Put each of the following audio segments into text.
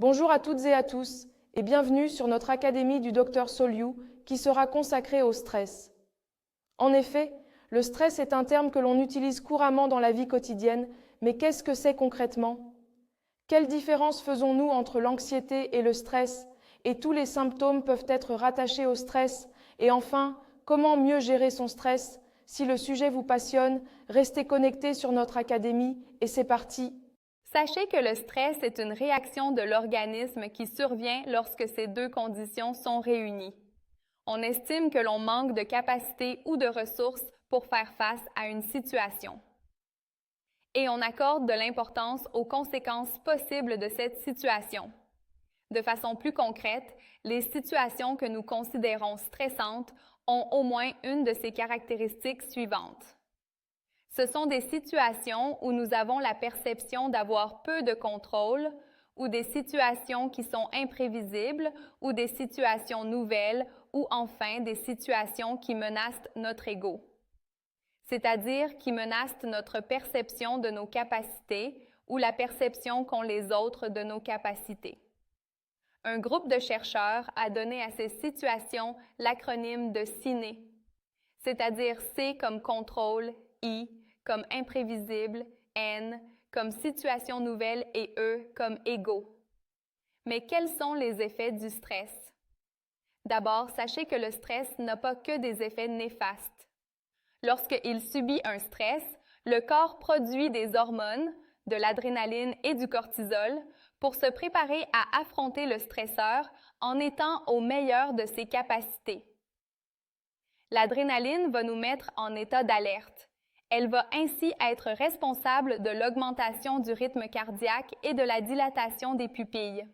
Bonjour à toutes et à tous et bienvenue sur notre Académie du Dr Soliou qui sera consacrée au stress. En effet, le stress est un terme que l'on utilise couramment dans la vie quotidienne, mais qu'est-ce que c'est concrètement? Quelle différence faisons-nous entre l'anxiété et le stress? Et tous les symptômes peuvent être rattachés au stress. Et enfin, comment mieux gérer son stress? Si le sujet vous passionne, restez connectés sur notre Académie et c'est parti! Sachez que le stress est une réaction de l'organisme qui survient lorsque ces deux conditions sont réunies. On estime que l'on manque de capacité ou de ressources pour faire face à une situation. Et on accorde de l'importance aux conséquences possibles de cette situation. De façon plus concrète, les situations que nous considérons stressantes ont au moins une de ces caractéristiques suivantes. Ce sont des situations où nous avons la perception d'avoir peu de contrôle, ou des situations qui sont imprévisibles, ou des situations nouvelles, ou enfin des situations qui menacent notre ego, c'est-à-dire qui menacent notre perception de nos capacités ou la perception qu'ont les autres de nos capacités. Un groupe de chercheurs a donné à ces situations l'acronyme de CINE, c'est-à-dire C comme contrôle, I comme imprévisible, N comme situation nouvelle et E comme ego. Mais quels sont les effets du stress? D'abord, sachez que le stress n'a pas que des effets néfastes. Lorsqu'il subit un stress, le corps produit des hormones, de l'adrénaline et du cortisol, pour se préparer à affronter le stresseur en étant au meilleur de ses capacités. L'adrénaline va nous mettre en état d'alerte. Elle va ainsi être responsable de l'augmentation du rythme cardiaque et de la dilatation des pupilles.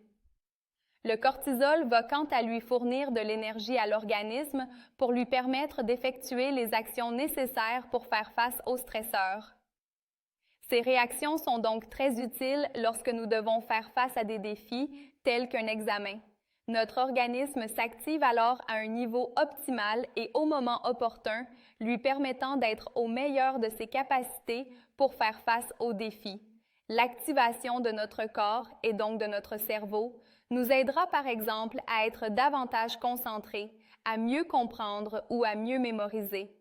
Le cortisol va quant à lui fournir de l'énergie à l'organisme pour lui permettre d'effectuer les actions nécessaires pour faire face au stresseur. Ces réactions sont donc très utiles lorsque nous devons faire face à des défis tels qu'un examen. Notre organisme s'active alors à un niveau optimal et au moment opportun, lui permettant d'être au meilleur de ses capacités pour faire face aux défis. L'activation de notre corps et donc de notre cerveau nous aidera par exemple à être davantage concentrés, à mieux comprendre ou à mieux mémoriser.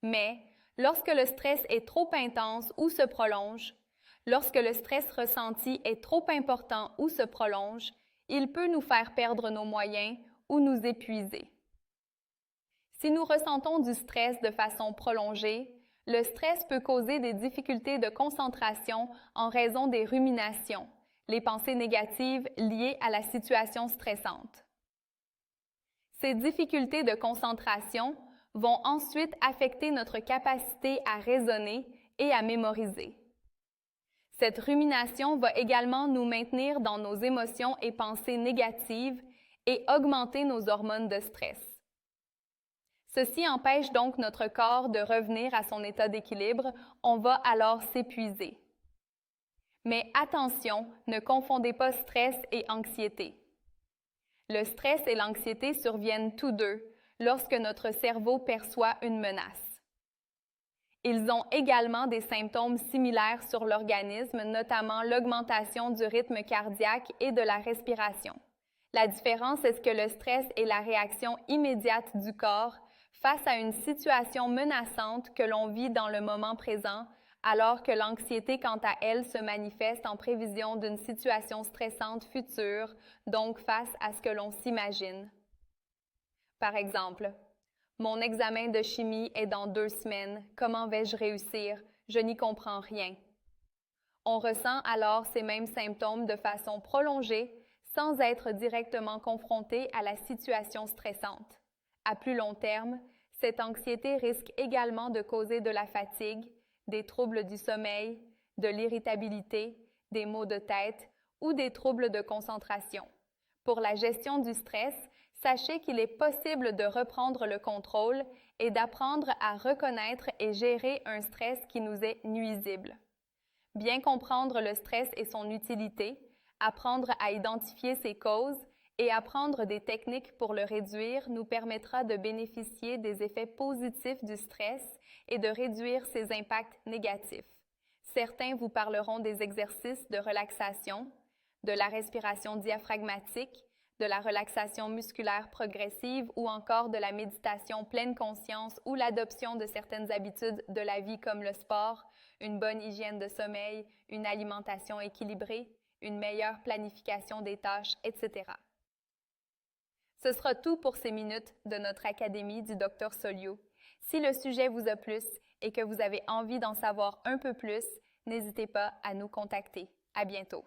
Mais lorsque le stress est trop intense ou se prolonge, lorsque le stress ressenti est trop important ou se prolonge, il peut nous faire perdre nos moyens ou nous épuiser. Si nous ressentons du stress de façon prolongée, le stress peut causer des difficultés de concentration en raison des ruminations, les pensées négatives liées à la situation stressante. Ces difficultés de concentration vont ensuite affecter notre capacité à raisonner et à mémoriser. Cette rumination va également nous maintenir dans nos émotions et pensées négatives et augmenter nos hormones de stress. Ceci empêche donc notre corps de revenir à son état d'équilibre, on va alors s'épuiser. Mais attention, ne confondez pas stress et anxiété. Le stress et l'anxiété surviennent tous deux lorsque notre cerveau perçoit une menace. Ils ont également des symptômes similaires sur l'organisme, notamment l'augmentation du rythme cardiaque et de la respiration. La différence est que le stress est la réaction immédiate du corps face à une situation menaçante que l'on vit dans le moment présent, alors que l'anxiété, quant à elle, se manifeste en prévision d'une situation stressante future, donc face à ce que l'on s'imagine. Par exemple, mon examen de chimie est dans 2 semaines. Comment vais-je réussir? Je n'y comprends rien. On ressent alors ces mêmes symptômes de façon prolongée sans être directement confronté à la situation stressante. À plus long terme, cette anxiété risque également de causer de la fatigue, des troubles du sommeil, de l'irritabilité, des maux de tête ou des troubles de concentration. Pour la gestion du stress, sachez qu'il est possible de reprendre le contrôle et d'apprendre à reconnaître et gérer un stress qui nous est nuisible. Bien comprendre le stress et son utilité, apprendre à identifier ses causes et apprendre des techniques pour le réduire nous permettra de bénéficier des effets positifs du stress et de réduire ses impacts négatifs. Certains vous parleront des exercices de relaxation, de la respiration diaphragmatique, de la relaxation musculaire progressive ou encore de la méditation pleine conscience ou l'adoption de certaines habitudes de la vie comme le sport, une bonne hygiène de sommeil, une alimentation équilibrée, une meilleure planification des tâches, etc. Ce sera tout pour ces minutes de notre Académie du Dr Soliou. Si le sujet vous a plu et que vous avez envie d'en savoir un peu plus, n'hésitez pas à nous contacter. À bientôt!